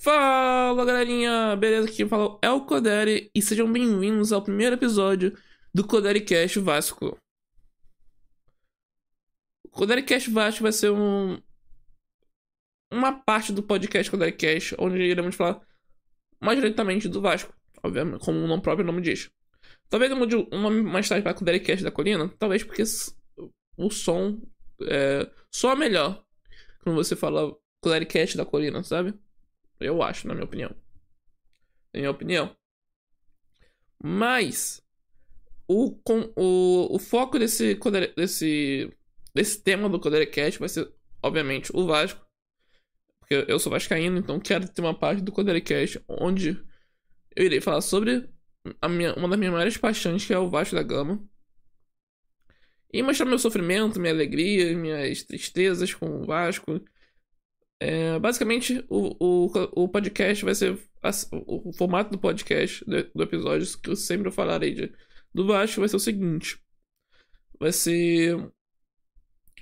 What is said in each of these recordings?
Fala galerinha, beleza? Aqui fala é o Codere e sejam bem-vindos ao primeiro episódio do Codere Cast Vasco. O Codere Cast Vasco vai ser uma parte do podcast Codere Cast, onde iremos falar mais diretamente do Vasco, obviamente, como o próprio nome diz. Talvez eu mude o nome mais tarde para Codere Cast da Colina, talvez porque o som soa melhor quando você fala Codere Cast da Colina, sabe? Eu acho, na minha opinião. Na minha opinião. Mas o foco desse tema do Coderecast vai ser, obviamente, o Vasco. Porque eu sou vascaíno, então quero ter uma parte do Coderecast onde eu irei falar sobre uma das minhas maiores paixões, que é o Vasco da Gama. E mostrar meu sofrimento, minha alegria, minhas tristezas com o Vasco. Basicamente, o podcast vai ser. O formato do podcast, do episódio, que eu sempre falarei do Vasco, vai ser o seguinte: vai ser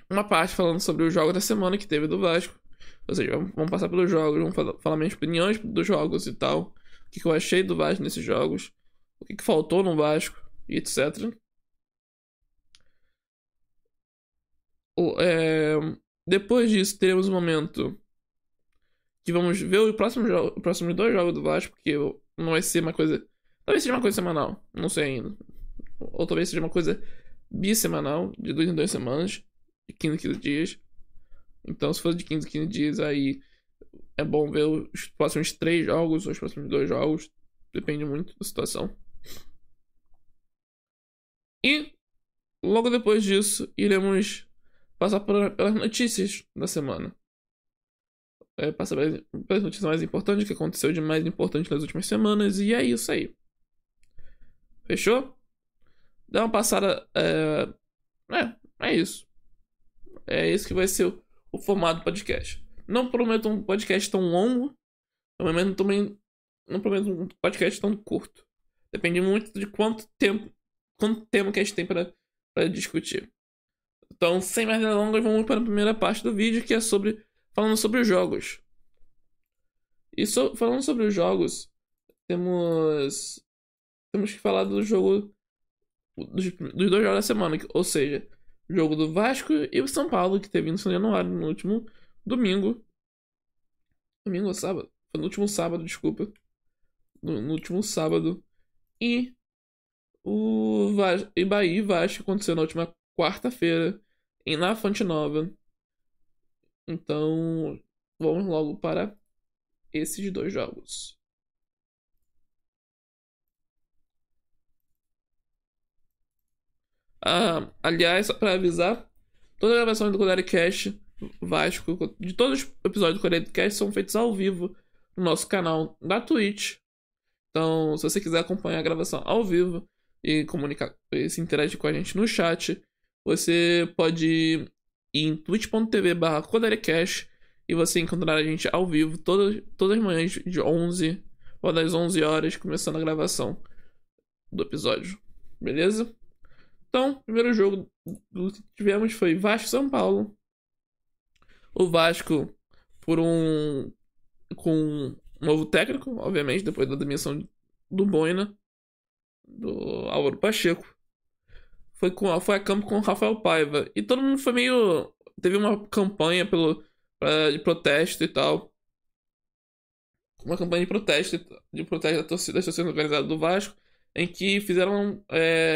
uma parte falando sobre os jogos da semana que teve do Vasco. Ou seja, vamos passar pelos jogos, vamos falar minhas opiniões dos jogos e tal. O que eu achei do Vasco nesses jogos, o que faltou no Vasco e etc. Depois disso, teremos um momento que vamos ver os próximos dois jogos do Vasco, porque não vai ser uma coisa. Talvez seja uma coisa semanal, não sei ainda. Ou talvez seja uma coisa bissemanal, de 2 em 2 semanas, de 15 em 15 dias. Então, se for de 15 em 15 dias, aí é bom ver os próximos 3 jogos, ou os próximos 2 jogos. Depende muito da situação. E logo depois disso, iremos passar pelas notícias da semana. Passar pelas notícias mais importantes, o que aconteceu de mais importante nas últimas semanas. E é isso aí. Fechou? Dá uma passada. É isso. É isso que vai ser o formato do podcast. Não prometo um podcast tão longo. Também não prometo um podcast tão curto. Depende muito de quanto tempo que a gente tem para discutir. Então, sem mais delongas, vamos para a primeira parte do vídeo, que é falando sobre os jogos. E falando sobre os jogos, temos que falar do jogo dos 2 jogos da semana, ou seja, o jogo do Vasco e o São Paulo, que teve no São Januário no último domingo. Domingo ou sábado? Foi no último sábado, desculpa. No último sábado. E o Bahia e Vasco aconteceu na última quarta-feira na Fonte Nova. Então, vamos logo para esses 2 jogos. Aliás, só para avisar, toda a gravação do Coderecast Vasco, de todos os episódios do Coderecast, são feitos ao vivo no nosso canal da Twitch. Então, se você quiser acompanhar a gravação ao vivo e se interagir com a gente no chat, você pode ir em twitch.tv/Coderecast e você encontrará a gente ao vivo todas as manhãs de 11 ou das 11 horas, começando a gravação do episódio. Beleza? Então, o primeiro jogo que tivemos foi Vasco-São Paulo. O Vasco com um novo técnico, obviamente, depois da demissão do Boina, do Álvaro Pacheco. Foi a campo com o Rafael Paiva. E todo mundo teve uma campanha de protesto e tal. Uma campanha de protesto das torcidas organizadas do Vasco, em que fizeram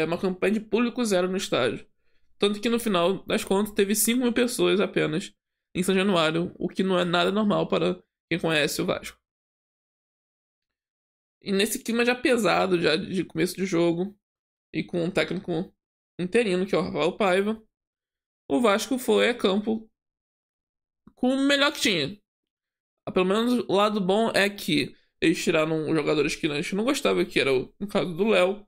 uma campanha de público zero no estádio. Tanto que no final das contas teve 5.000 pessoas apenas em São Januário, o que não é nada normal para quem conhece o Vasco. E nesse clima já pesado, já de começo de jogo, e com um técnico interino, que é o Rafael Paiva, o Vasco foi a campo com o melhor que tinha. Pelo menos o lado bom é que eles tiraram os jogadores que a gente não gostava, que era no caso do Léo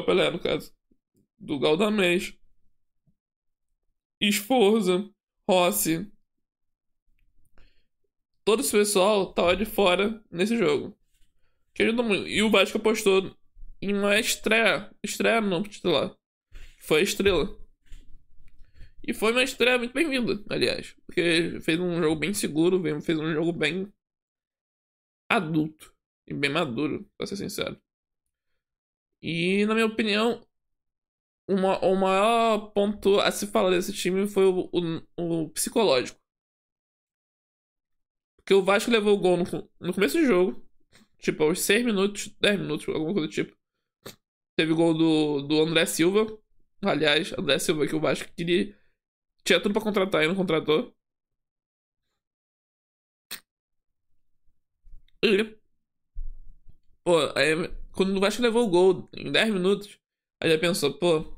Pelé, no caso, do Galdamés, Esforza, Rossi. Todo esse pessoal tava de fora nesse jogo. Que ajuda muito. E o Vasco apostou em uma estreia não titular. Foi a Estrela. E foi uma estreia muito bem-vinda, aliás. Porque fez um jogo bem seguro, fez um jogo bem adulto e bem maduro, pra ser sincero. E, na minha opinião, o maior ponto a se falar desse time foi o psicológico. Porque o Vasco levou o gol no começo do jogo, tipo, aos 6 minutos, 10 minutos, alguma coisa do tipo. Teve o gol do André Silva. Aliás, André Silva que o Vasco queria. Tinha tudo pra contratar e não contratou. E, pô, aí, quando o Vasco levou o gol em 10 minutos, aí já pensou, pô,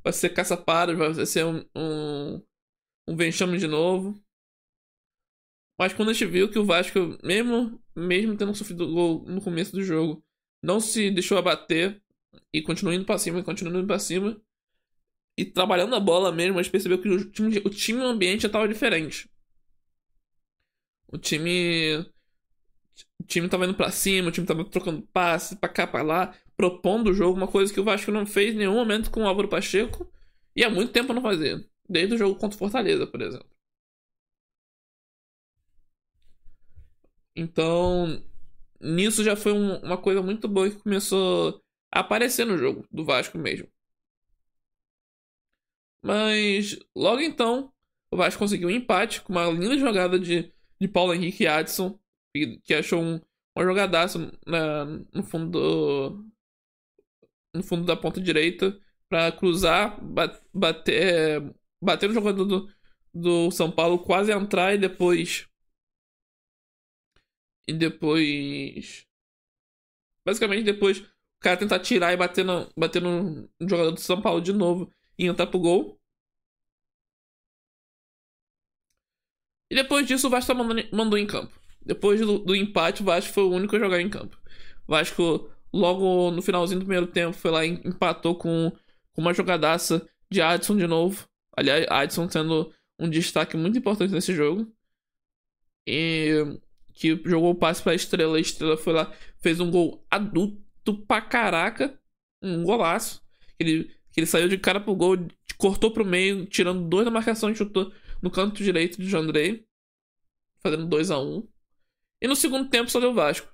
vai ser caça-paros, vai ser um vexame de novo. Mas quando a gente viu que o Vasco, mesmo tendo sofrido gol no começo do jogo, não se deixou abater e continuou indo pra cima, e continuou indo pra cima. E trabalhando a bola mesmo, a gente percebeu que o time e o ambiente já tava diferente. O time. O time tava indo pra cima, o time tava trocando passe pra cá, pra lá, propondo o jogo, uma coisa que o Vasco não fez em nenhum momento com o Álvaro Pacheco. E há muito tempo não fazia. Desde o jogo contra o Fortaleza, por exemplo. Então, nisso já foi uma coisa muito boa que começou a aparecer no jogo do Vasco mesmo. Mas logo então, o Vasco conseguiu um empate com uma linda jogada de Paulo Henrique e Adson, que achou uma jogadaça no fundo no fundo da ponta direita para cruzar, bater no jogador do São Paulo, quase entrar e depois basicamente depois o cara tentar tirar e bater no jogador do São Paulo de novo e entrar pro gol. E depois disso o Vasco só mandou em campo. Depois do empate, o Vasco foi o único a jogar em campo. O Vasco, logo no finalzinho do primeiro tempo, foi lá e empatou com uma jogadaça de Adson de novo. Aliás, Adson sendo um destaque muito importante nesse jogo. E que jogou o passe pra Estrela. A Estrela foi lá, fez um gol adulto pra caraca. Um golaço. Que ele saiu de cara pro gol, cortou pro meio, tirando dois da marcação e chutou no canto direito de Jandrei, fazendo 2-1. E no segundo tempo só deu Vasco.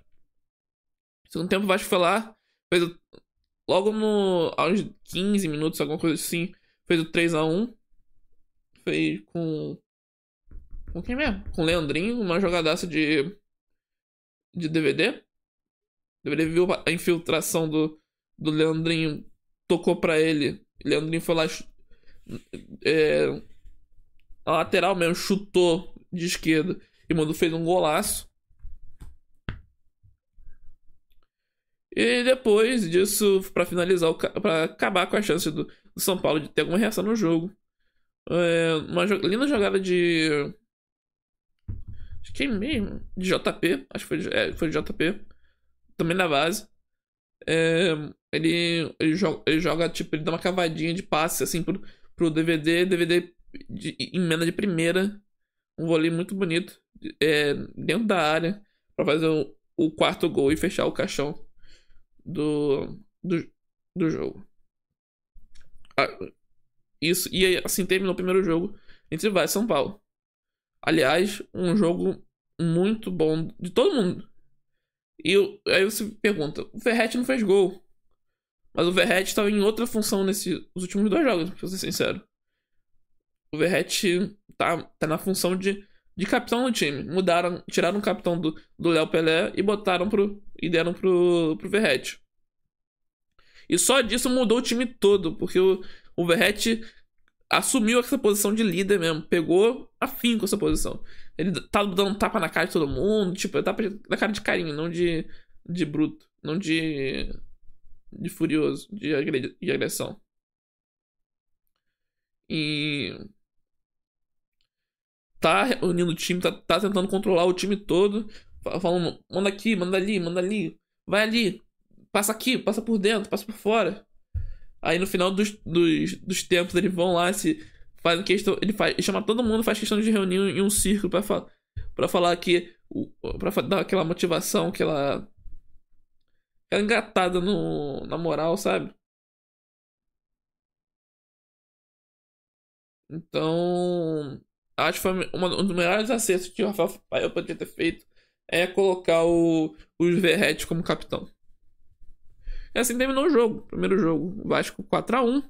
No segundo tempo o Vasco foi lá, fez logo aos 15 minutos, alguma coisa assim, fez o 3-1. Fez com quem mesmo? Com o Leandrinho, uma jogadaça de DVD. DVD viu a infiltração do Leandrinho, tocou pra ele. Leandrinho foi lá, é, a lateral mesmo, chutou de esquerda e mandou, fez um golaço. E depois disso, pra finalizar, pra acabar com a chance do São Paulo de ter alguma reação no jogo, uma linda jogada de. De quem mesmo? De JP, acho que foi de JP, também na base. É, ele joga, tipo, ele dá uma cavadinha de passe assim pro DVD emenda de primeira. Um vôlei muito bonito, dentro da área, pra fazer o quarto gol e fechar o caixão do jogo. Ah, isso, e assim terminou o primeiro jogo entre Vasco e São Paulo. Aliás, um jogo muito bom de todo mundo. Aí você pergunta, o Verratti não fez gol. Mas o Verratti estava em outra função nesses últimos dois jogos, pra ser sincero. O Verratti tá na função de capitão do time. Tiraram o capitão do Léo Pelé e deram pro Verratti. E só disso mudou o time todo, porque o Verratti assumiu essa posição de líder mesmo. Pegou afinco essa posição. Ele tá dando tapa na cara de todo mundo. Tipo, tapa na cara de carinho, não de bruto. Não de furioso, de agressão. E tá reunindo o time, tá tentando controlar o time todo. Falando, manda aqui, manda ali, manda ali. Vai ali, passa aqui, passa por dentro, passa por fora. Aí no final dos tempos eles vão lá, se fazem questão. Ele chama todo mundo, faz questão de reunir em um círculo pra falar que. Pra dar aquela motivação, aquela engatada na moral, sabe? Então. Acho que foi um dos melhores acertos que o Rafael poderia ter feito é colocar o Verratti como capitão. E assim terminou o jogo. Primeiro jogo, o Vasco 4-1.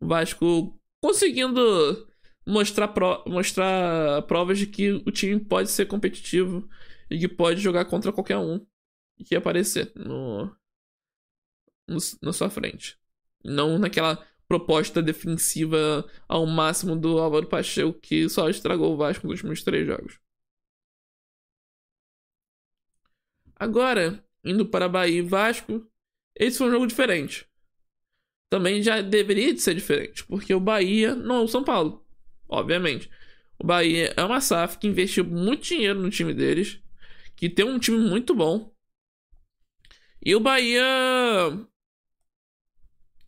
O Vasco conseguindo mostrar provas de que o time pode ser competitivo e que pode jogar contra qualquer um que aparecer na sua frente. Não naquela proposta defensiva ao máximo do Álvaro Pacheco que só estragou o Vasco nos últimos 3 jogos. Agora, indo para Bahia e Vasco, esse foi um jogo diferente. Também já deveria de ser diferente, porque o Bahia não é o São Paulo, obviamente. O Bahia é uma SAF que investiu muito dinheiro no time deles, que tem um time muito bom. E o Bahia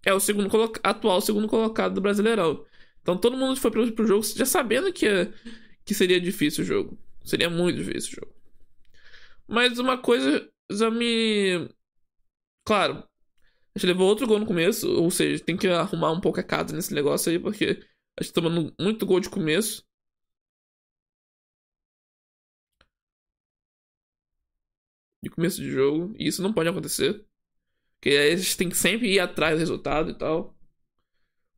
é o atual segundo colocado do Brasileirão. Então todo mundo foi pro jogo já sabendo que seria difícil o jogo. Seria muito difícil o jogo. Mas uma coisa já me. Claro, a gente levou outro gol no começo, ou seja, tem que arrumar um pouco a casa nesse negócio aí, porque a gente tá tomando muito gol de começo. De começo de jogo. E isso não pode acontecer. Porque aí a gente tem que sempre ir atrás do resultado e tal.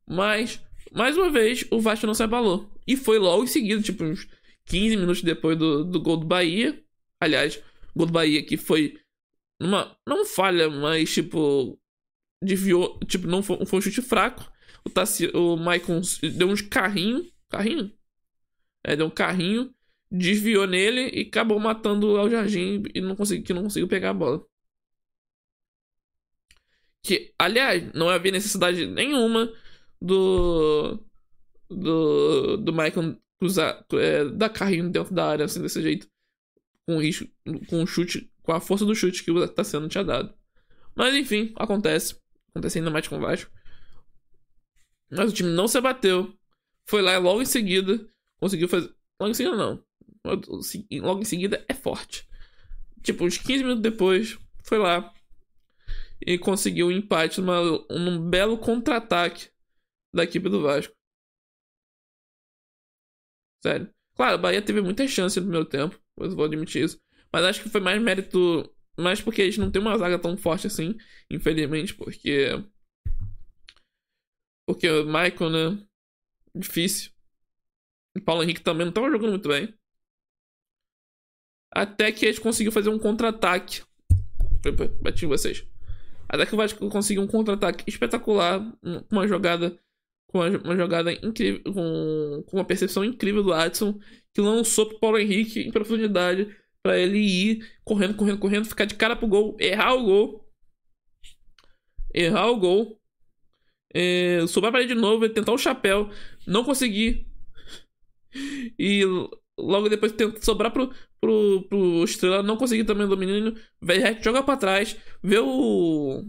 Mas, mais uma vez, o Vasco não se abalou. E foi logo em seguida, tipo, uns 15 minutos depois do gol do Bahia. Aliás, o gol do Bahia que foi numa. Não falha, mas, tipo. Desviou. Tipo, não foi um chute fraco. O Maicon deu uns carrinho. Carrinho? É, deu um carrinho. Desviou nele e acabou matando o Jardim e não conseguiu pegar a bola. Que, aliás, não havia necessidade nenhuma do. Do Michael cruzar, dar carrinho dentro da área assim desse jeito. Com risco, com o chute, com a força do chute que o Tassiano tinha dado. Mas enfim, acontece. Acontece ainda mais com o Vasco. Mas o time não se abateu. Foi lá logo em seguida. Conseguiu fazer. Logo em seguida não. Logo em seguida é forte. Tipo, uns 15 minutos depois, foi lá e conseguiu um empate num belo contra-ataque da equipe do Vasco. Sério. Claro, o Bahia teve muita chance no primeiro tempo, eu vou admitir isso. Mas acho que foi mais mérito. Mais porque a gente não tem uma zaga tão forte assim, infelizmente, porque. Porque o Michael, né? Difícil. O Paulo Henrique também não tava jogando muito bem. Até que a gente conseguiu fazer um contra-ataque. Bati em vocês. Até que o Vasco conseguiu um contra-ataque espetacular. Uma jogada. Com uma jogada incrível. Com uma percepção incrível do Adson. Que lançou pro Paulo Henrique em profundidade. Pra ele ir correndo, correndo, correndo. Ficar de cara pro gol. Errar o gol. Errar o gol. Sobrar pra ele de novo. Tentar o chapéu. Não conseguir. E logo depois tenta sobrar pro Estrela. Não conseguir também o domínio. Verratti joga pra trás. Vê o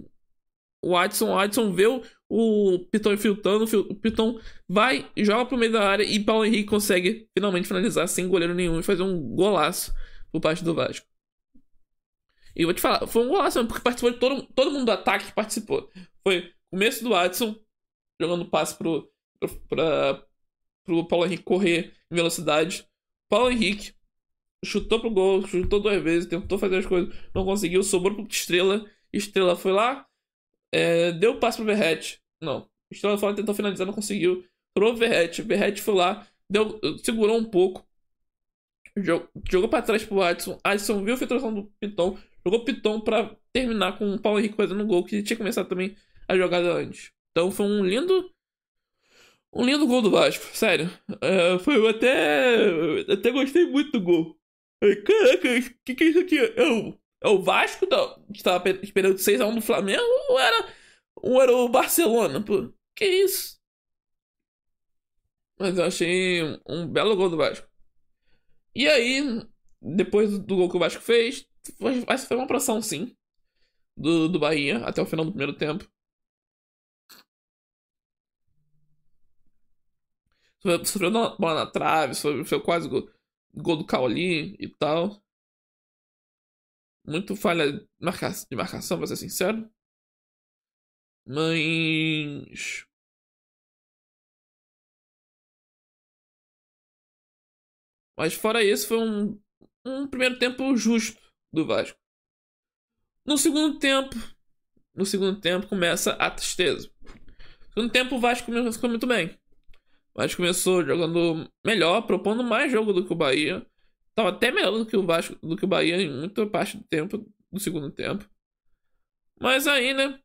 Adson. O Adson vê o Piton infiltrando. O Piton vai e joga pro meio da área. E Paulo Henrique consegue finalmente finalizar sem goleiro nenhum e fazer um golaço por parte do Vasco. E eu vou te falar, foi um golaço porque participou de todo mundo do ataque que participou. Foi o começo do Adson jogando passe pro Paulo Henrique correr em velocidade. Paulo Henrique chutou pro gol, chutou 2 vezes, tentou fazer as coisas, não conseguiu, sobrou pro Estrela. Estrela foi lá, deu o passe pro Verratti. Não, Estrela foi lá, tentou finalizar, não conseguiu. Pro Verratti, Verratti foi lá, segurou um pouco, jogou pra trás pro Adson. Adson viu a filtração do Piton, jogou Piton pra terminar com o Paulo Henrique fazendo um gol que tinha começado também a jogada antes. Então foi um lindo gol do Vasco, sério. Eu até gostei muito do gol. Caraca, que é isso aqui? É o Vasco que tava esperando 6-1 do Flamengo ou era o Barcelona, pô? Que isso? Mas eu achei um belo gol do Vasco. E aí, depois do gol que o Vasco fez, essa foi uma pressão, sim, do Bahia até o final do primeiro tempo. Sofreu uma bola na trave, sofreu quase gol do Cauli e tal. Muito falha de marcação, pra ser sincero. Mas. Mas fora isso, foi um primeiro tempo justo do Vasco. No segundo tempo, no segundo tempo começa a tristeza. No segundo tempo o Vasco começou muito bem. O Vasco começou jogando melhor, propondo mais jogo do que o Bahia. Tava até melhor do que o Vasco, do que o Bahia em muita parte do tempo, do segundo tempo. Mas aí, né,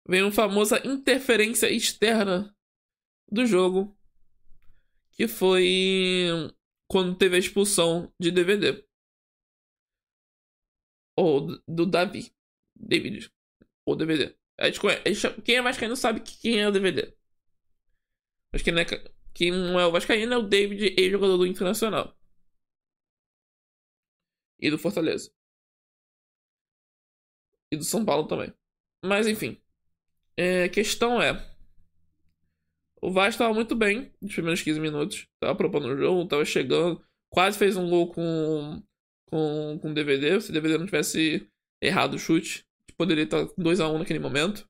vem uma famosa interferência externa do jogo, que foi quando teve a expulsão de DVD. Ou do Davi. David. Ou DVD. Quem é vascaíno sabe quem é o DVD. Mas quem não é o vascaíno é o David, ex-jogador do Internacional. E do Fortaleza. E do São Paulo também. Mas enfim. A questão é. O Vasco estava muito bem nos primeiros 15 minutos. Tava propondo o jogo, tava chegando. Quase fez um gol com o DVD. Se o DVD não tivesse errado o chute, poderia estar 2-1 naquele momento.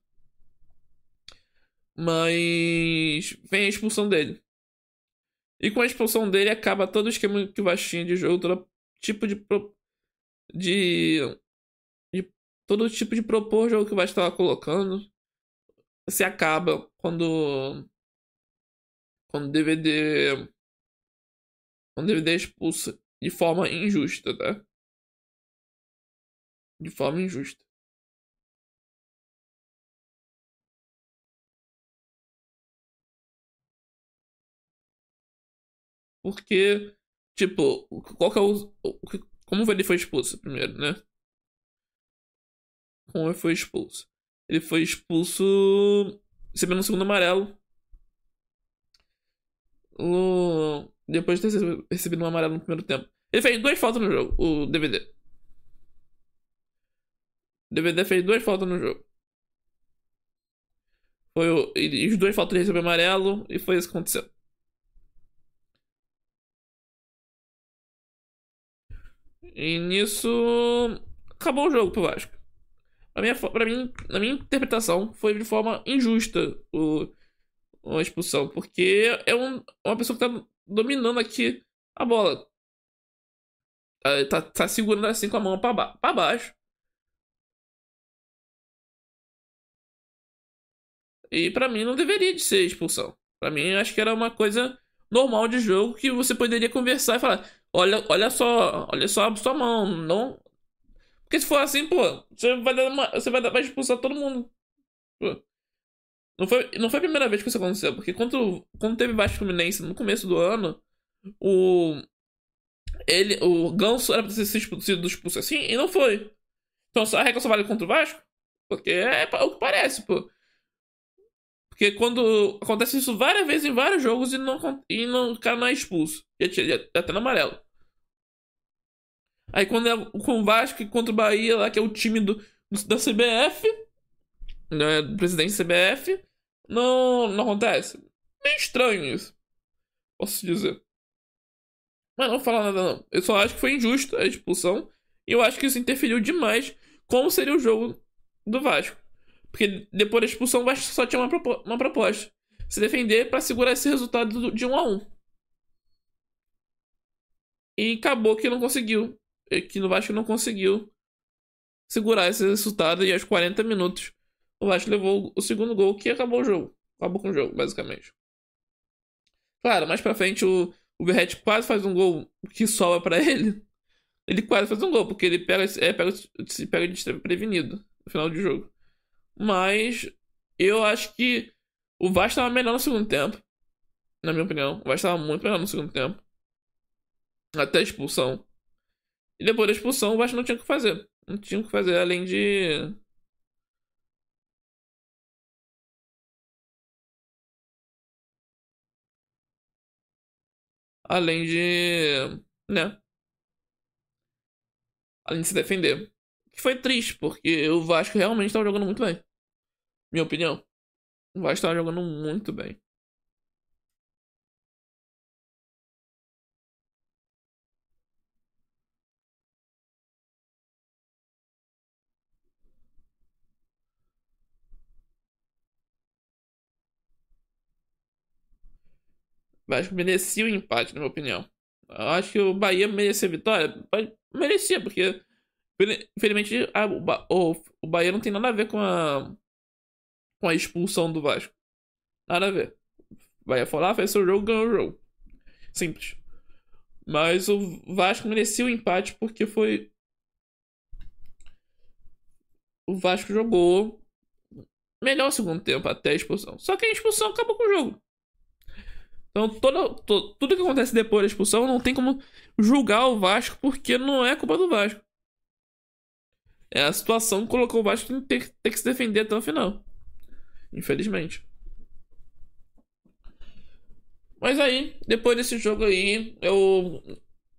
Mas vem a expulsão dele. E com a expulsão dele acaba todo o esquema que o Vasco tinha de jogo, todo tipo de, de todo tipo de propor jogo que o Vasco estava colocando. Se acaba quando o DVD é expulso de forma injusta, tá? De forma injusta. Porque, tipo, qual que é como ele foi expulso primeiro, né? Como ele foi expulso? Ele foi expulso recebendo um segundo amarelo. Depois de ter recebido um amarelo no primeiro tempo. Ele fez duas faltas no jogo, o DVD. O DVD fez duas faltas no jogo. E os dois faltas ele recebeu amarelo e foi isso que aconteceu. E nisso acabou o jogo pro Vasco. Na minha interpretação, foi de forma injusta a expulsão, porque é uma pessoa que tá dominando aqui a bola. Tá segurando assim com a mão pra baixo. E pra mim não deveria de ser expulsão. Pra mim, eu acho que era uma coisa normal de jogo que você poderia conversar e falar: olha só a sua mão, não. Porque se for assim, pô, vai expulsar todo mundo. Pô. Não foi a primeira vez que isso aconteceu, porque quando teve Vasco e Fluminense no começo do ano, o o Ganso era pra ter sido expulso assim e não foi. Então a regra só vale contra o Vasco? Porque é o que parece, pô. Porque quando acontece isso várias vezes em vários jogos o cara não é expulso. Já tá no amarelo. Aí quando é com o Vasco e contra o Bahia, lá que é o time da CBF, né, do presidente da CBF, não acontece. Meio estranho isso, posso dizer. Mas não vou falar nada não. Eu só acho que foi injusto a expulsão. E eu acho que isso interferiu demais como seria o jogo do Vasco. Porque depois da expulsão o Vasco só tinha uma proposta. Se defender pra segurar esse resultado de 1-1. E acabou que não conseguiu. Que no Vasco não conseguiu segurar esse resultado. E aos 40 minutos o Vasco levou o segundo gol que acabou o jogo. Acabou com o jogo, basicamente. Claro, mais pra frente o Verratti quase faz um gol que sobra pra ele. Ele quase faz um gol, porque ele se pega desprevenido no final do jogo. Mas eu acho que o Vasco estava melhor no segundo tempo. Na minha opinião. O Vasco estava muito melhor no segundo tempo. Até a expulsão. E depois da expulsão, o Vasco não tinha o que fazer. Não tinha o que fazer além de. Além de. Né? Além de se defender. Que foi triste, porque o Vasco realmente estava jogando muito bem. Minha opinião. O Vasco estava jogando muito bem. O Vasco merecia o empate, na minha opinião. Eu acho que o Bahia merecia a vitória. Merecia, porque infelizmente o Bahia não tem nada a ver com a expulsão do Vasco. Nada a ver. O Bahia foi lá, fez seu jogo, ganhou o jogo. Simples. Mas o Vasco merecia o empate porque foi. O Vasco jogou melhor o segundo tempo até a expulsão. Só que a expulsão acabou com o jogo. Então tudo que acontece depois da expulsão não tem como julgar o Vasco porque não é culpa do Vasco. É a situação que colocou o Vasco em ter que se defender até o final. Infelizmente. Mas aí, depois desse jogo aí, o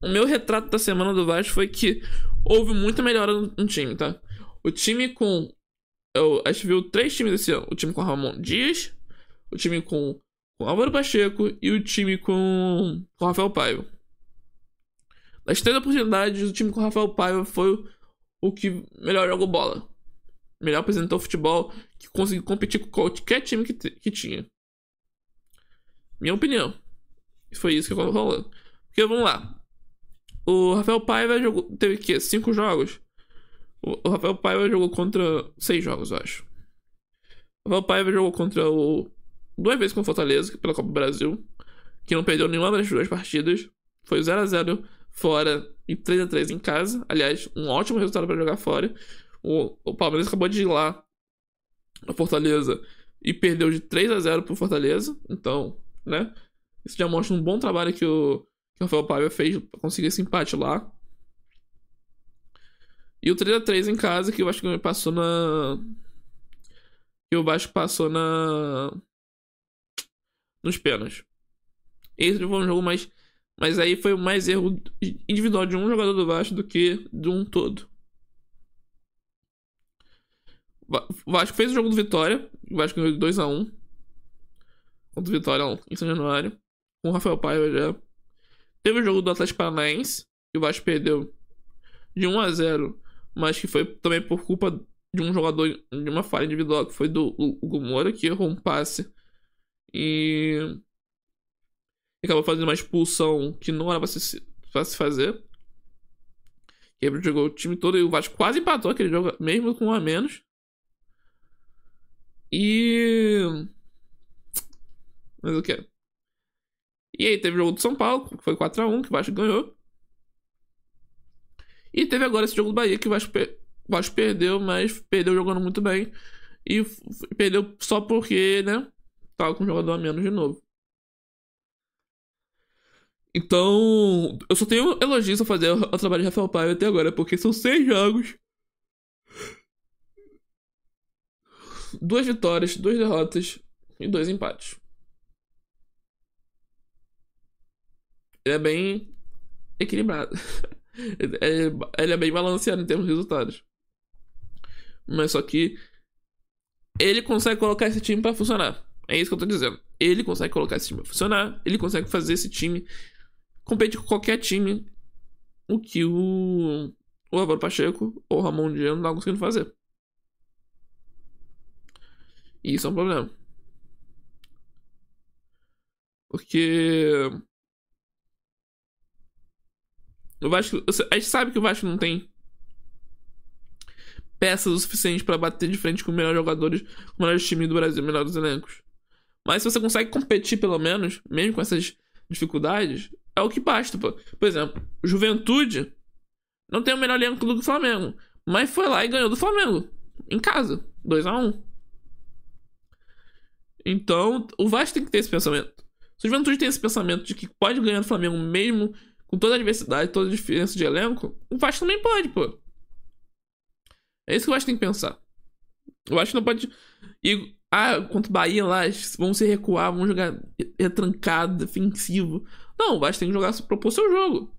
meu retrato da semana do Vasco foi que houve muita melhora no time, tá? O time com. A gente viu três times esse ano: o time com Ramon Dias, o time com Álvaro Pacheco e o time com Rafael Paiva. Das três oportunidades, o time com Rafael Paiva foi o que melhor jogou bola. Melhor apresentou futebol, que conseguiu competir com qualquer time que tinha. Minha opinião. Foi isso que eu tô falando. Porque vamos lá. O Rafael Paiva teve o quê? 5 jogos? O Rafael Paiva jogou contra 6 jogos, eu acho. O Rafael Paiva jogou contra o. 2 vezes com o Fortaleza, pela Copa do Brasil. Que não perdeu nenhuma das 2 partidas. Foi 0-0 fora e 3-3 em casa. Aliás, um ótimo resultado para jogar fora. O Palmeiras acabou de ir lá na Fortaleza e perdeu de 3-0 pro Fortaleza. Então, né? Isso já mostra um bom trabalho que o Rafael Paiva fez pra conseguir esse empate lá. E o 3-3 em casa, que eu acho que passou na. Que o Vasco passou nos pênaltis. Esse foi um jogo mais. Mas aí foi mais erro individual de um jogador do Vasco do que de um todo. O Vasco fez o jogo do Vitória. O Vasco ganhou 2-1 contra o Vitória em São Januário. Com o Rafael Paiva já. Teve o jogo do Atlético Paranaense. Que o Vasco perdeu de 1-0. Mas que foi também por culpa de um jogador, de uma falha individual, que foi do Hugo Moura, que errou um passe. E acabou fazendo uma expulsão que não era pra se fazer. E aí jogou o time todo e o Vasco quase empatou aquele jogo, mesmo com um a menos. Mas o que? E aí teve o jogo do São Paulo, que foi 4-1, que o Vasco ganhou. E teve agora esse jogo do Bahia, que o Vasco perdeu, mas perdeu jogando muito bem. E perdeu só porque, né? Tava com um jogador a menos de novo. Então, eu só tenho elogios a fazer ao trabalho de Rafael Paiva até agora, porque são 6 jogos, 2 vitórias, 2 derrotas e 2 empates. Ele é bem equilibrado. Ele é bem balanceado em termos de resultados. Mas só que ele consegue colocar esse time pra funcionar. É isso que eu tô dizendo. Ele consegue colocar esse time pra funcionar. Ele consegue fazer esse time competir com qualquer time. O que o Álvaro Pacheco ou o Ramon Dias não tá conseguindo fazer. E isso é um problema. Porque o Vasco, a gente sabe que o Vasco não tem peças o suficiente pra bater de frente com os melhores jogadores, com os melhores times do Brasil, melhores elencos. Mas se você consegue competir pelo menos, mesmo com essas dificuldades, é o que basta, pô. Por exemplo, Juventude não tem o melhor elenco do Flamengo, mas foi lá e ganhou do Flamengo em casa, 2-1. Então, o Vasco tem que ter esse pensamento. Se o Juventude tem esse pensamento de que pode ganhar do Flamengo mesmo com toda a diversidade, toda a diferença de elenco, o Vasco também pode, pô. É isso que o Vasco tem que pensar. O Vasco não pode ir. Contra o Bahia lá, vão se recuar, vão jogar retrancado, defensivo. Não, o Vasco tem que jogar, propor seu jogo.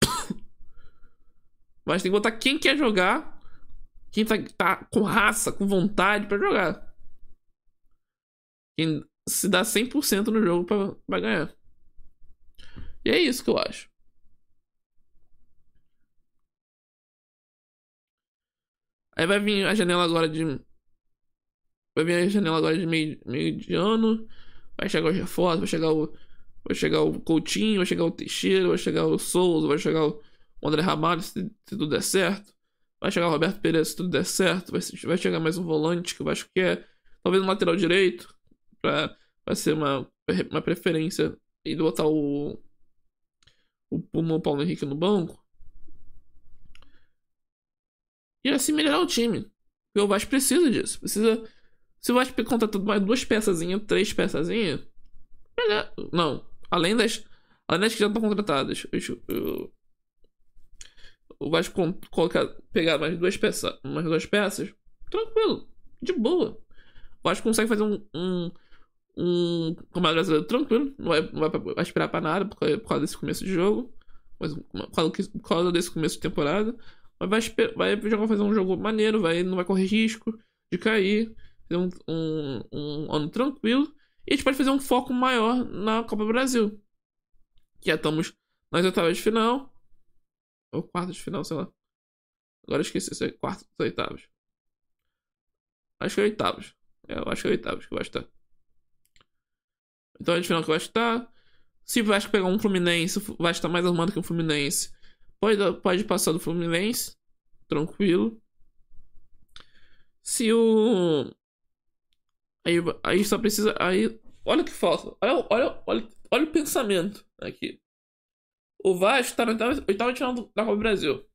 O Vasco tem que botar quem quer jogar, quem tá com raça, com vontade pra jogar. Quem se dá 100% no jogo pra ganhar. E é isso que eu acho. Aí vai vir a janela agora de. Vai vir a janela agora de meio de ano. Vai chegar o reforço, vai chegar Vai chegar o Coutinho, vai chegar o Teixeira, vai chegar o Souza, vai chegar o André Ramalho, se tudo der certo. Vai chegar o Roberto Pereira, se tudo der certo. Vai chegar mais um volante que eu acho que é. Talvez um lateral direito. Pra ser uma preferência. E botar o Paulo Henrique no banco. E assim melhorar o time. Porque o Vasco precisa disso. Precisa. Se o Vasco contratar mais 2 peçazinhas, 3 peçazinhas. Melhor. Não. Além das que já estão contratadas. O Vasco pegar mais 2 peças. Tranquilo. De boa. O Vasco consegue fazer um Campeonato Brasileiro tranquilo. Não vai esperar pra nada por causa desse começo de jogo. Mas por causa desse começo de temporada. Mas vai fazer um jogo maneiro. Não vai correr risco de cair. Fazer um ano tranquilo. E a gente pode fazer um foco maior na Copa do Brasil. Que já estamos nas oitavas de final. Ou quartas de final, sei lá. Agora eu esqueci se é quartas ou oitavas. Acho que é oitavas. Eu acho que é oitavas que vai estar. Então a gente final que vai estar. Se o Vasco pegar um Fluminense, vai estar mais armado que um Fluminense. Pode passar do Fluminense. Tranquilo. Se o. Aí só precisa. Aí. Olha o que falta. Olha o pensamento aqui. O Vasco tá na oitava de final da Copa do Brasil.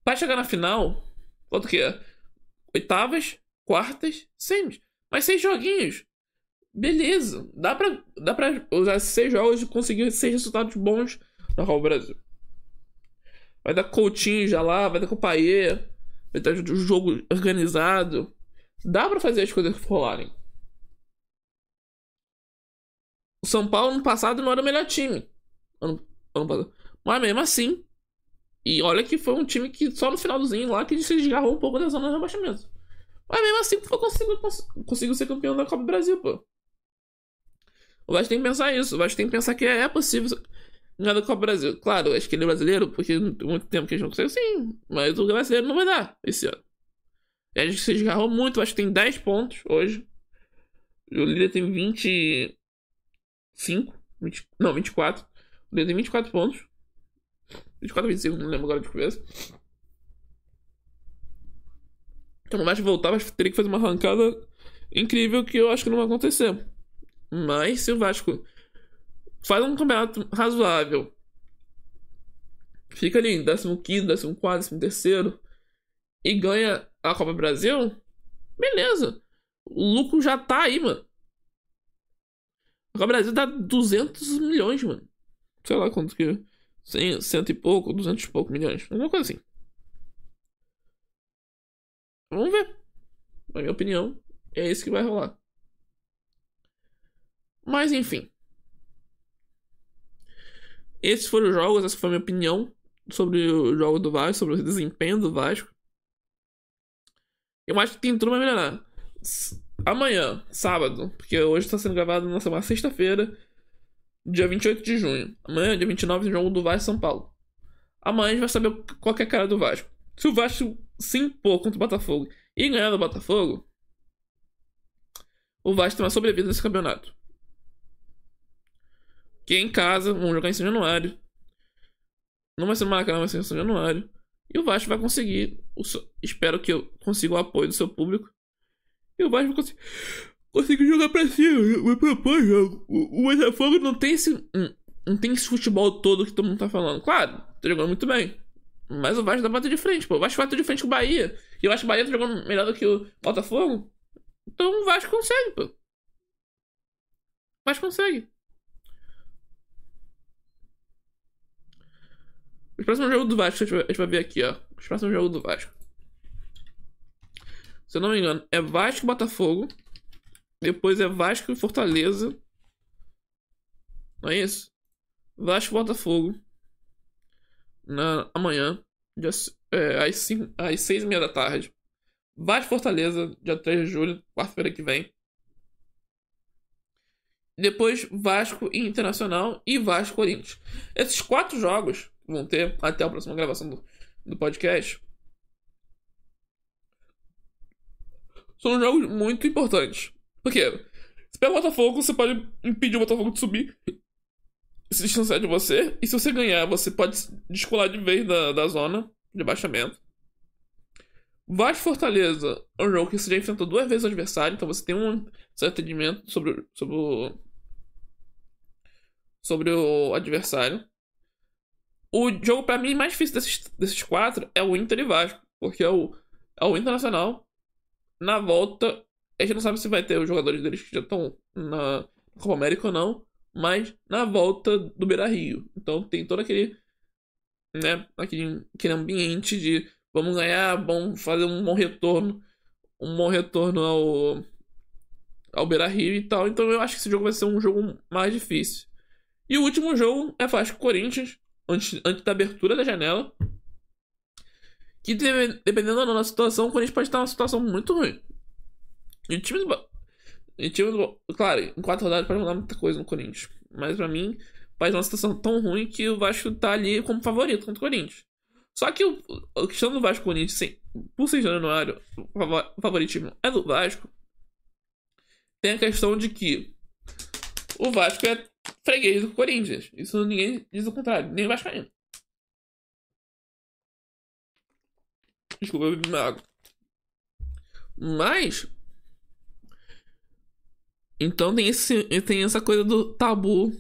Pra chegar na final. Falta o quê? Oitavas, quartas, semis. Mas 6 joguinhos. Beleza. Dá pra usar 6 jogos e conseguir 6 resultados bons na Copa do Brasil. Vai dar Coutinho já lá, vai dar com o Payet. Vai dar o jogo organizado. Dá pra fazer as coisas rolarem. O São Paulo no passado não era o melhor time. Ano passado. Mas mesmo assim. E olha que foi um time que só no finalzinho lá que se desgarrou um pouco da zona de rebaixamento. Mas mesmo assim conseguiu ser campeão da Copa do Brasil, pô. O Vasco tem que pensar isso. O Vasco tem que pensar que é possível ganhar da Copa do Brasil. Claro, acho que ele é brasileiro, porque tem muito tempo que a gente não consegue, sim. Mas o brasileiro não vai dar esse ano. A gente se desgarrou muito. O Vasco tem 10 pontos hoje. O líder tem 25. 24. O líder tem 24 pontos. 24 ou 25, não lembro agora de cabeça. Então o Vasco voltar, vai ter que fazer uma arrancada incrível que eu acho que não vai acontecer. Mas se o Vasco faz um campeonato razoável, fica ali em 15º, 14º, 13º e ganha a Copa do Brasil, beleza. O lucro já tá aí, mano. A Copa do Brasil dá 200 milhões, mano. Sei lá quanto que... 100 e pouco, 200 e pouco milhões. Alguma coisa assim. Vamos ver. Na minha opinião, é isso que vai rolar. Mas enfim. Esses foram os jogos. Essa foi a minha opinião sobre o jogo do Vasco, sobre o desempenho do Vasco. Eu acho que tem tudo pra melhorar. Amanhã, sábado, porque hoje tá sendo gravado na semana sexta-feira, dia 28 de junho. Amanhã, dia 29, tem jogo do Vasco e São Paulo. Amanhã a gente vai saber qual que é a cara do Vasco. Se o Vasco se impor contra o Botafogo e ganhar do Botafogo, o Vasco tem uma sobrevida nesse campeonato. Que é em casa, vamos jogar em São Januário. Não vai ser no Maracanã, vai ser em São Januário. E o Vasco vai conseguir. Espero que eu consiga o apoio do seu público. E o Vasco vai conseguir jogar pra cima. O Botafogo não tem esse futebol todo que todo mundo tá falando. Claro, tá jogando muito bem. Mas o Vasco dá pra bater de frente, pô. O Vasco bate de frente com o Bahia. E eu acho que o Bahia tá jogando melhor do que o Botafogo. Então o Vasco consegue, pô. O Vasco consegue. Os próximos jogos do Vasco, a gente vai ver aqui, ó. Os próximos jogos do Vasco. Se eu não me engano, é Vasco e Botafogo. Depois é Vasco e Fortaleza. Não é isso? Vasco e Botafogo. Amanhã. Às 6h30 da tarde. Vasco e Fortaleza, dia 3 de julho, quarta-feira que vem. Depois Vasco e Internacional e Vasco e Corinthians. Esses 4 jogos vão ter até a próxima gravação do podcast. São jogos muito importantes. Por quê? Se pega o Botafogo, você pode impedir o Botafogo de subir. se distanciar de você. E se você ganhar, você pode se descolar de vez da zona de baixamento. Vasco Fortaleza é um jogo que você já enfrentou duas vezes o adversário, então você tem um certo entendimento sobre o adversário. O jogo, pra mim, mais difícil desses quatro é o Inter e Vasco, porque é o Internacional. Na volta, a gente não sabe se vai ter os jogadores deles que já estão na Copa América ou não, mas na volta do Beira-Rio. Então tem todo aquele, né, aquele ambiente de vamos ganhar, vamos fazer um bom retorno ao Beira-Rio e tal. Então eu acho que esse jogo vai ser um jogo mais difícil. E o último jogo é Vasco-Corinthians, antes da abertura da janela. Que dependendo da nossa situação, o Corinthians pode estar numa situação muito ruim. E o time claro, em 4 rodadas pode mudar muita coisa no Corinthians. Mas pra mim, faz uma situação tão ruim que o Vasco tá ali como favorito contra o Corinthians. Só que a questão do Vasco Corinthians, por ser Januário, o favoritismo é do Vasco. Tem a questão de que o Vasco é freguês do Corinthians. Isso ninguém diz o contrário, nem o Vascaíno. Desculpa, eu bebi minha água. Mas. Então tem essa coisa do tabu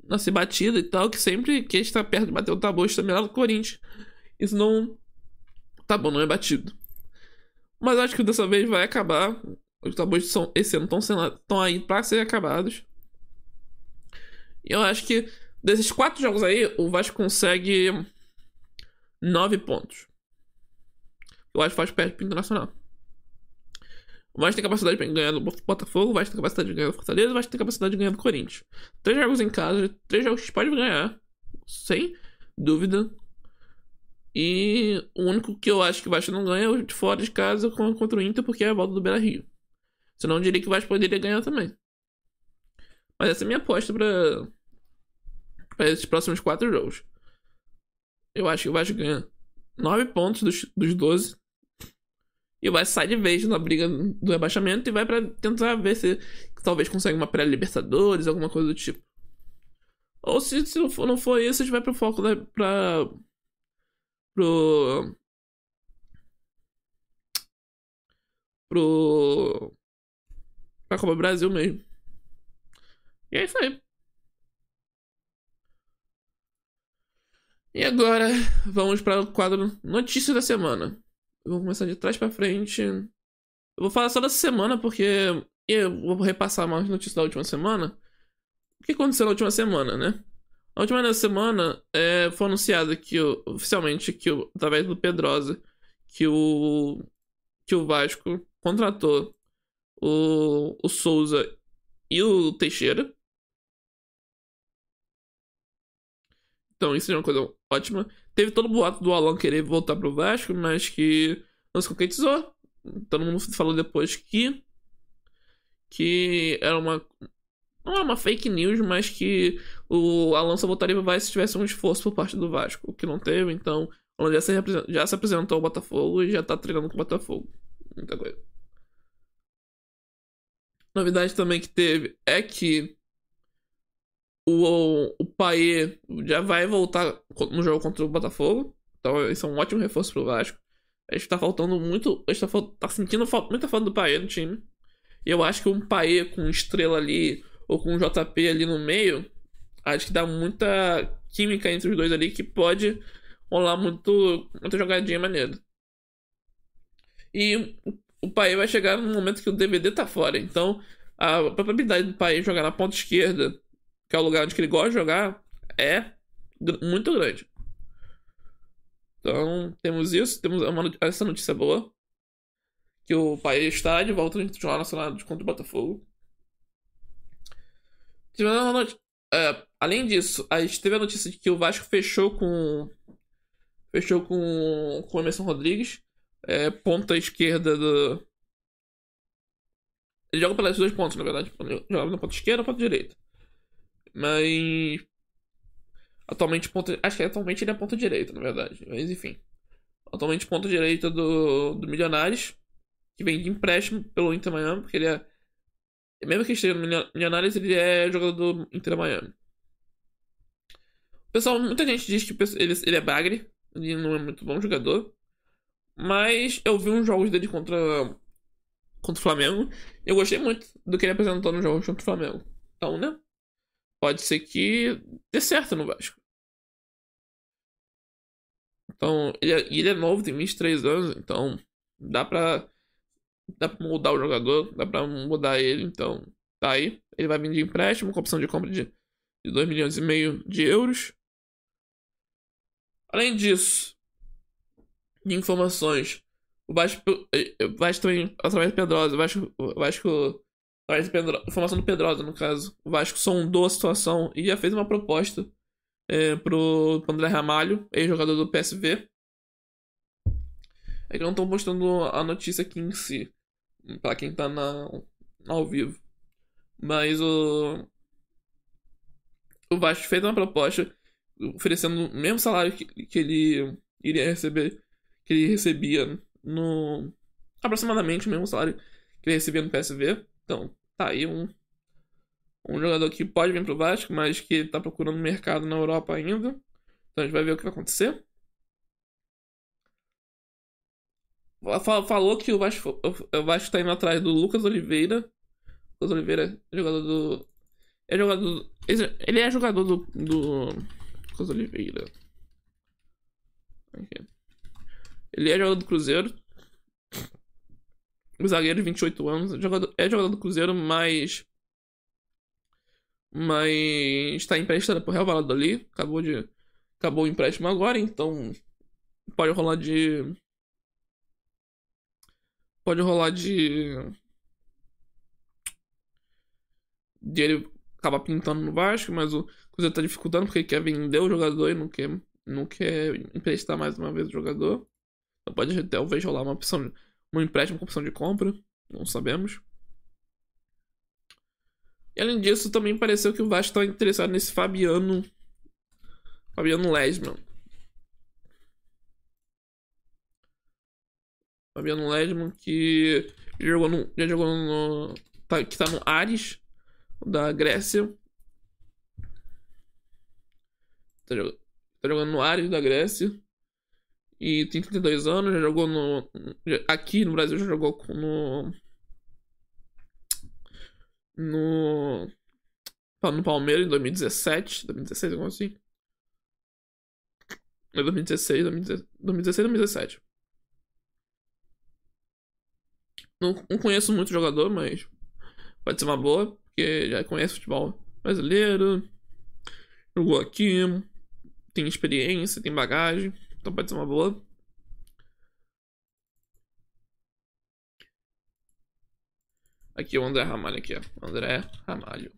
a ser batido e tal, que sempre que a gente tá perto de bater o tabu, está melhor do Corinthians. Isso não. Tá bom, não é batido. Mas acho que dessa vez vai acabar. Os tabus esse ano estão aí pra ser acabados. E eu acho que desses 4 jogos aí, o Vasco consegue 9 pontos. Eu acho que faz perto pro Internacional. O Vasco tem capacidade de ganhar do Botafogo, o Vasco tem capacidade de ganhar do Fortaleza, o Vasco tem capacidade de ganhar do Corinthians. 3 jogos em casa, 3 jogos que pode ganhar, sem dúvida. E o único que eu acho que o Vasco não ganha é o de fora de casa contra o Inter, porque é a volta do Beira-Rio. Senão eu diria que o Vasco poderia ganhar também. Mas essa é a minha aposta pra esses próximos 4 jogos. Eu acho que o Vasco ganha 9 pontos dos 12. E o Vasco sai de vez na briga do rebaixamento e vai pra tentar ver se talvez consegue uma pré-Libertadores, alguma coisa do tipo. Ou se não for isso, a gente vai pro foco pra Copa Brasil mesmo. E é isso aí. E agora, vamos para o quadro Notícias da Semana. Eu vou começar de trás pra frente. Eu vou falar só dessa semana, porque eu vou repassar mais notícias da última semana. O que aconteceu na última semana, né? Na última semana, foi anunciado que, oficialmente, através do Pedrosa, que o Vasco contratou o Souza e o Teixeira. Então isso é uma coisa ótima. Teve todo o boato do Alan querer voltar pro Vasco, mas que não se concretizou. Todo mundo falou depois que era não é uma fake news, mas que o Alan só voltaria pro Vasco se tivesse um esforço por parte do Vasco, o que não teve. Então o Alan já se apresentou ao Botafogo e já tá treinando com o Botafogo. Muita coisa. Novidade também que teve é que o Payet já vai voltar no jogo contra o Botafogo. Então, isso é um ótimo reforço pro Vasco. A gente tá faltando muito. A gente tá sentindo muita falta do Payet no time. E eu acho que um Payet com Estrela ali, ou com um JP ali no meio, acho que dá muita química entre os dois ali, que pode rolar muita jogadinha maneira. E o Payet vai chegar no momento que o DVD tá fora. Então, a probabilidade do Payet jogar na ponta esquerda, que é o lugar onde ele gosta de jogar, é muito grande. Então, temos isso. Temos essa notícia boa. Que o Payet está de volta no Jornal Nacional contra o Botafogo. Além disso, a gente teve a notícia de que o Vasco fechou com o Emerson Rodrigues. Ponta esquerda do... Ele joga pelas duas pontas, na verdade. Ele joga na ponta esquerda ou na ponta direita. Mas... Acho que atualmente ele é ponta direita, na verdade. Mas enfim. Atualmente ponta direita do Milionários. Que vem de empréstimo pelo Inter Miami. Porque ele é... Mesmo que esteja no Milionários, ele é jogador do Inter Miami. Pessoal, muita gente diz que ele é bagre, ele não é muito bom jogador. Mas eu vi uns jogos dele contra o Flamengo. E eu gostei muito do que ele apresentou nos jogos contra o Flamengo. Então, né? Pode ser que dê certo no Vasco. Então, ele é novo, tem 23 anos, então dá pra, dá pra mudar o jogador, dá pra mudar ele, então tá aí. Ele vai vir de empréstimo com opção de compra de 2 milhões e meio de euros. Além disso, de informações, o Vasco também, através do Pedrosa, através informação do Pedrosa, no caso, o Vasco sondou a situação e já fez uma proposta pro André Ramalho, ex-jogador do PSV. É que não estão postando a notícia aqui em si, pra quem tá ao vivo. Mas o Vasco fez uma proposta oferecendo o mesmo salário que ele iria receber, que ele recebia no. Aproximadamente o mesmo salário que ele recebia no PSV. Então, tá aí um jogador que pode vir pro Vasco, mas que tá procurando mercado na Europa ainda. Então a gente vai ver o que vai acontecer. Falou que o Vasco tá indo atrás do Lucas Oliveira. Lucas Oliveira é jogador do. É jogador. Ele é jogador do Lucas Oliveira. Aqui. Ele é jogador do Cruzeiro. O zagueiro de 28 anos. É jogador do Cruzeiro, mas. Mas está emprestado por Real Valladolid. Acabou o empréstimo agora, então. Pode rolar de. Pode rolar de ele acabar pintando no Vasco, mas o Cruzeiro tá dificultando porque ele quer vender o jogador e não quer emprestar mais uma vez o jogador. Então pode talvez rolar um empréstimo com opção de compra, não sabemos. E além disso, também pareceu que o Vasco tá interessado nesse Fabiano Lesman. Fabiano Lesman que já jogou que tá no Aris da Grécia. Tá jogando no Ares da Grécia. E tem 32 anos, já jogou aqui no Brasil, já jogou no Palmeiras em 2017, 2016, algo assim. É 2016, 2017. Não conheço muito jogador, mas pode ser uma boa, porque já conhece futebol brasileiro, jogou aqui, tem experiência, tem bagagem, então pode ser uma boa. Aqui o André Ramalho, aqui, ó. André Ramalho.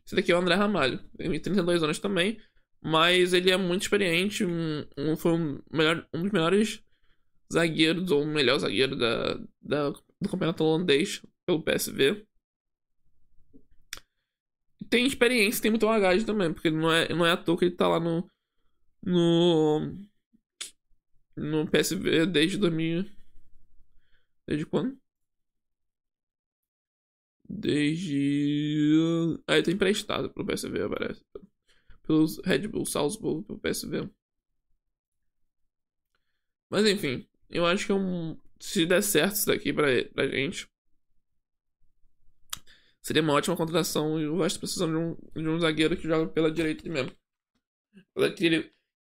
Esse daqui é o André Ramalho. Tem 32 anos também. Mas ele é muito experiente. Foi um dos melhores zagueiros, ou o melhor zagueiro do campeonato holandês pelo PSV. Tem experiência, tem muita bagagem também. Porque não é à toa que ele tá lá no PSV desde 2000. Desde quando? Aí tá emprestado pro PSV, parece. Pelos Red Bull Salzburg, pro PSV. Mas enfim, eu acho que se der certo isso daqui pra gente, seria uma ótima contratação e o Vasco precisando de um zagueiro que joga pela direita mesmo.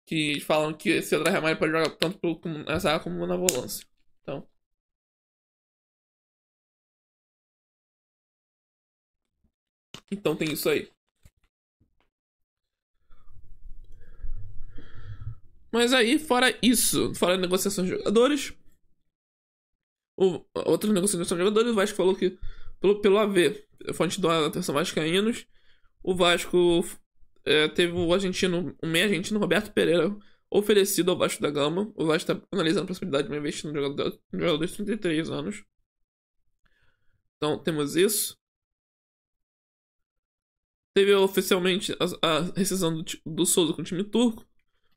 Que falam que esse André Ramalho pode jogar tanto na zaga como na volância. Então tem isso aí. Mas aí, fora isso, fora a negociação de jogadores, outra negociação de jogadores, o Vasco falou que, pelo AV, fonte da atenção vascaínos, o Vasco teve o meio argentino Roberto Pereira oferecido ao Vasco da Gama. O Vasco está analisando a possibilidade de investir no jogador de 33 anos. Então, temos isso. Teve oficialmente a rescisão do Souza com o time turco,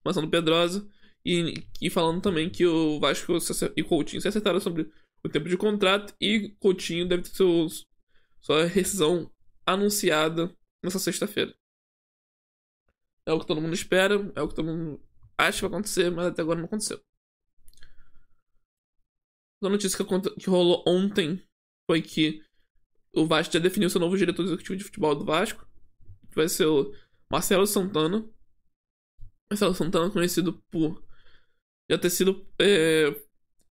maçã do Pedrosa, e falando também que o Vasco e Coutinho se acertaram sobre o tempo de contrato e Coutinho deve ter sua rescisão anunciada nessa sexta-feira. É o que todo mundo espera, é o que todo mundo acha que vai acontecer, mas até agora não aconteceu. A notícia que rolou ontem foi que o Vasco já definiu seu novo diretor executivo de futebol do Vasco, que vai ser o Marcelo Santana. Marcelo Santana, conhecido por já ter sido,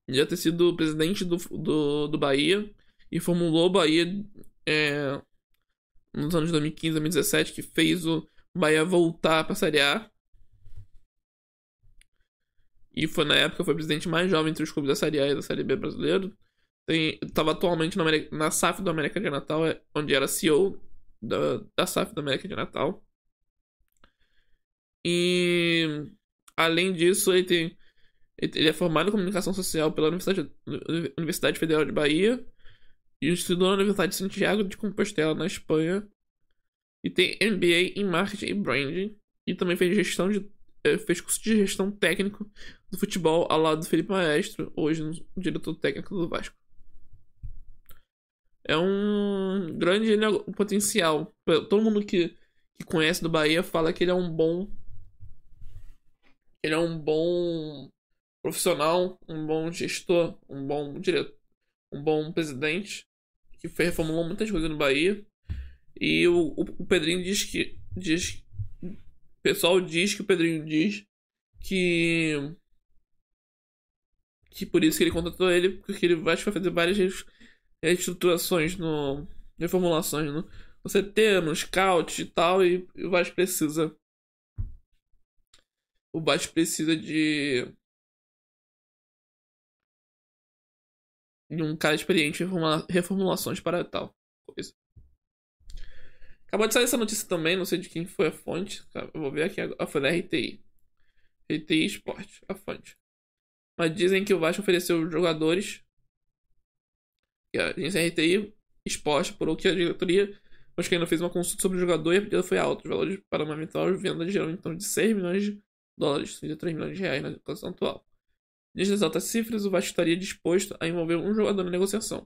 já ter sido presidente do Bahia e formulou o Bahia é, nos anos 2015, 2017, que fez o Bahia voltar pra Série A. E foi na época, foi presidente mais jovem entre os clubes da Série A e da Série B brasileiro. Tava atualmente na SAF do América de Natal, onde era CEO da SAF do América de Natal. E além disso, ele é formado em comunicação social pela Universidade Federal de Bahia e estudou na Universidade de Santiago de Compostela, na Espanha. E tem MBA em marketing e branding. E também fez curso de gestão técnico do futebol ao lado do Felipe Maestro, hoje diretor técnico do Vasco. É um grande potencial. Todo mundo que conhece do Bahia fala que ele é um bom. Ele é um bom profissional, um bom gestor, um bom diretor, um bom presidente, que reformulou muitas coisas no Bahia. E o Pedrinho o pessoal diz que o Pedrinho diz que por isso que ele contratou ele, porque ele vai fazer várias reestruturações reformulações no CT, no scout e tal, e o Vasco precisa de um cara experiente em reformulações para tal coisa. Acabou de sair essa notícia também, não sei de quem foi a fonte. Eu vou ver aqui agora. Foi da RTI. RTI Esporte, a fonte. Mas dizem que o Vasco ofereceu jogadores. Que a agência RTI Esporte, por o que a diretoria, mas que ainda fez uma consulta sobre o jogador e a pedida foi alta. Os valores para uma eventual venda geram em torno de 6 milhões de dólares, 33 milhões de reais na situação atual. Nestas altas cifras, o Vasco estaria disposto a envolver um jogador na negociação.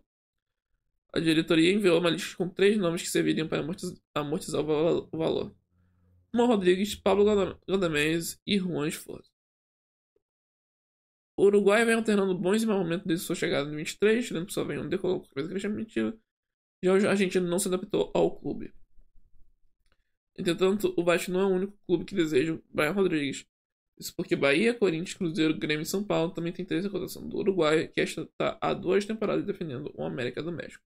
A diretoria enviou uma lista com 3 nomes que serviriam para amortizar o valor: Juan Rodrigues, Pablo Gadamés e Juan Flores. O Uruguai vem alternando bons e maus momentos desde sua chegada em 23, tirando que só vem um decolou com coisa mentira. Já o argentino não se adaptou ao clube. Entretanto, o Vasco não é o único clube que deseja o Brian Rodrigues. Isso porque Bahia, Corinthians, Cruzeiro, Grêmio e São Paulo também tem interesse na cotação do Uruguai, que está há 2 temporadas defendendo o América do México.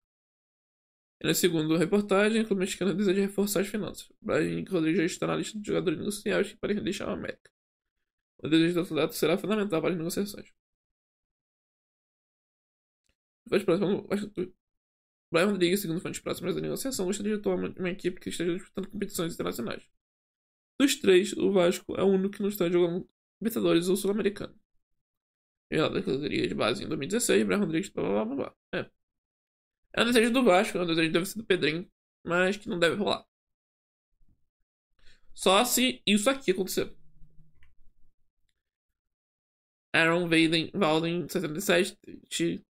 E na segunda reportagem, o clube mexicano deseja reforçar as finanças. Brian Rodrigues já está na lista de jogadores industriais que parecem deixar o América. O desejo do atleta será fundamental para as negociações. Brian Rodrigues, segundo fontes próximas da negociação, gostaria de atuar uma equipe que esteja disputando competições internacionais. Dos 3, o Vasco é o único que não está jogando Libertadores ou Sul-Americano. Ele é da categoria de base em 2016, Brian Rodrigues, blá blá blá blá. É um desejo do Vasco, é um desejo deve ser do Pedrinho, mas que não deve rolar. Só se isso aqui acontecer. Aaron Walden 77 que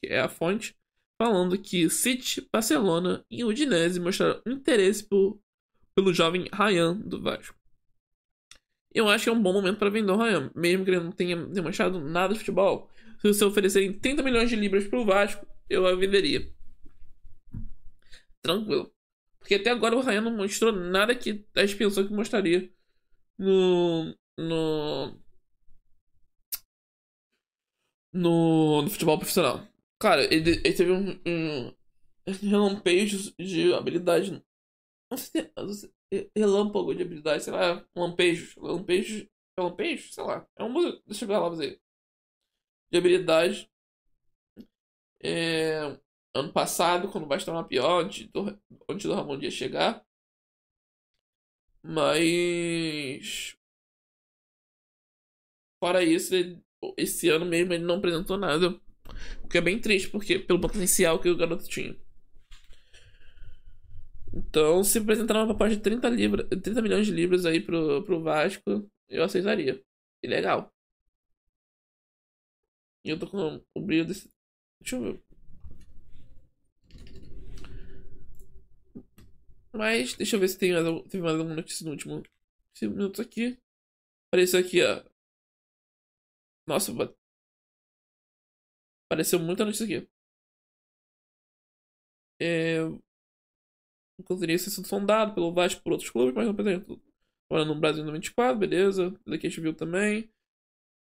é a fonte, falando que City, Barcelona e Udinese mostraram interesse pelo jovem Ryan do Vasco. Eu acho que é um bom momento para vender o Ryan, mesmo que ele não tenha demonstrado nada de futebol. Se você oferecerem 30 milhões de libras pro Vasco, eu a venderia. Tranquilo. Porque até agora o Ryan não mostrou nada que a gente pensou que mostraria no futebol profissional. Cara, ele teve um relampejo de habilidade. Não sei se relâmpago de habilidade, sei lá, lampejo, sei lá. Deixa eu ver lá pra você. De habilidade. Ano passado, quando o Vasco estava pior, onde o Ramon ia chegar. Mas fora isso, esse ano mesmo ele não apresentou nada. O que é bem triste, porque pelo potencial que o garoto tinha. Então, se apresentar uma proposta de 30 milhões de libras aí pro Vasco, eu aceitaria. E legal. E eu tô com o brilho desse. Deixa eu ver. Mas, deixa eu ver se teve mais alguma notícia no último minutos aqui. Apareceu aqui, ó. Nossa, apareceu muita notícia aqui. Teria sido sondado pelo Vasco por outros clubes, mas não apresentou. Agora no Brasil no 24, beleza. Daqui a gente viu também.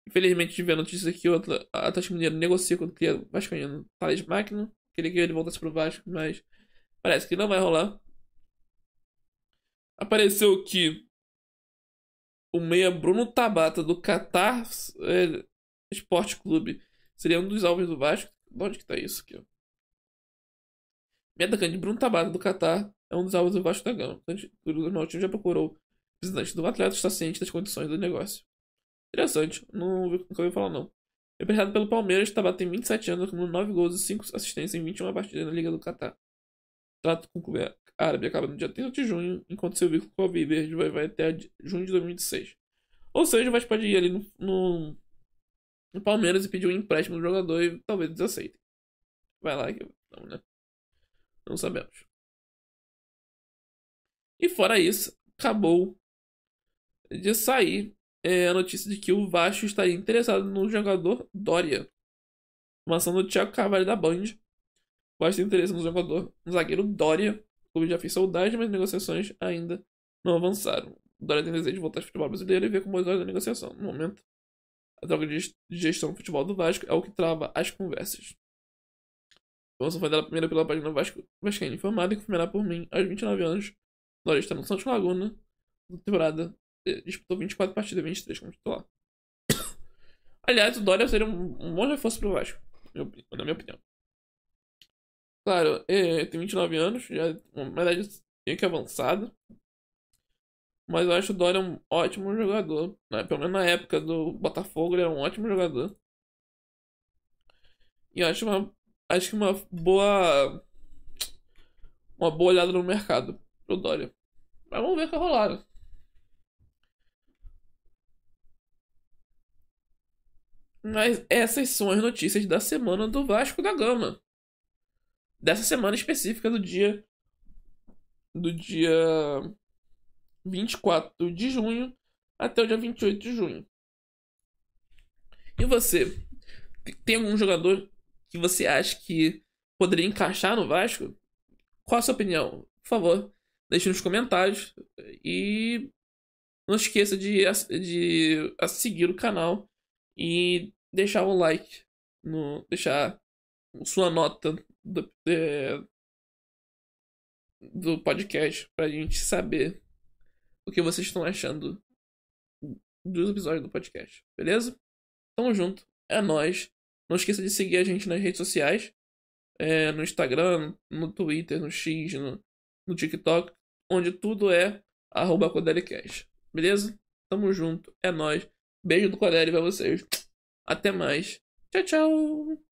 Infelizmente, tive a notícia que o Atlético Mineiro negocia com o vascaíno Thales Magno. Queria que ele voltasse pro Vasco, mas parece que não vai rolar. Apareceu que o meia Bruno Tabata do Qatar Esporte Clube seria um dos alvos do Vasco. Onde que tá isso aqui, ó? Meia atacante Bruno Tabata do Qatar é um dos alvos do Vasco da Gama. O meu time já procurou o representante do atleta, está ciente das condições do negócio. Interessante, nunca ouvi falar não. Representado pelo Palmeiras, Tabata tem 27 anos, com 9 gols e 5 assistências em 21 partidas na Liga do Qatar. O trato com o clube árabe acaba no dia 30 de junho, enquanto seu vínculo com o Alviverde vai até junho de 2026. Ou seja, o Vasco pode ir ali no Palmeiras e pedir um empréstimo do jogador e talvez eles aceitem. Vai lá que não, né? Não sabemos. E fora isso, acabou de sair a notícia de que o Vasco estaria interessado no jogador Dória. Uma ação do Thiago Carvalho da Band. O Vasco tem interesse no zagueiro Dória. O clube já fez saudade, mas negociações ainda não avançaram. O Dória tem desejo de voltar ao futebol brasileiro e ver como olhos da negociação. No momento, a troca de gestão do futebol do Vasco é o que trava as conversas. A informação foi dada primeiro pela página Vascaína Informada e confirmada por mim aos 29 anos. Dória está no Santos Laguna, na temporada. Disputou 24 partidas, 23 como titular. Aliás, o Dória seria um bom reforço pro Vasco, na minha opinião. Claro, tem 29 anos, já é uma idade meio que avançada. Mas eu acho o Dória um ótimo jogador. Né? Pelo menos na época do Botafogo, ele era um ótimo jogador. E eu acho que uma boa olhada no mercado pro Dória. Mas vamos ver o que rolar. Mas essas são as notícias da semana do Vasco da Gama. Dessa semana específica do dia 24 de junho até o dia 28 de junho. E você? Tem algum jogador que você acha que poderia encaixar no Vasco? Qual a sua opinião? Por favor, deixe nos comentários. E não esqueça de seguir o canal e deixar um like. Deixar sua nota do podcast pra gente saber o que vocês estão achando dos episódios do podcast, beleza? Tamo junto, é nóis. Não esqueça de seguir a gente nas redes sociais, no Instagram, no Twitter, no X, no TikTok, onde tudo é @CodeliCast, beleza? Tamo junto, é nóis. Beijo do Codeli pra vocês. Até mais. Tchau, tchau.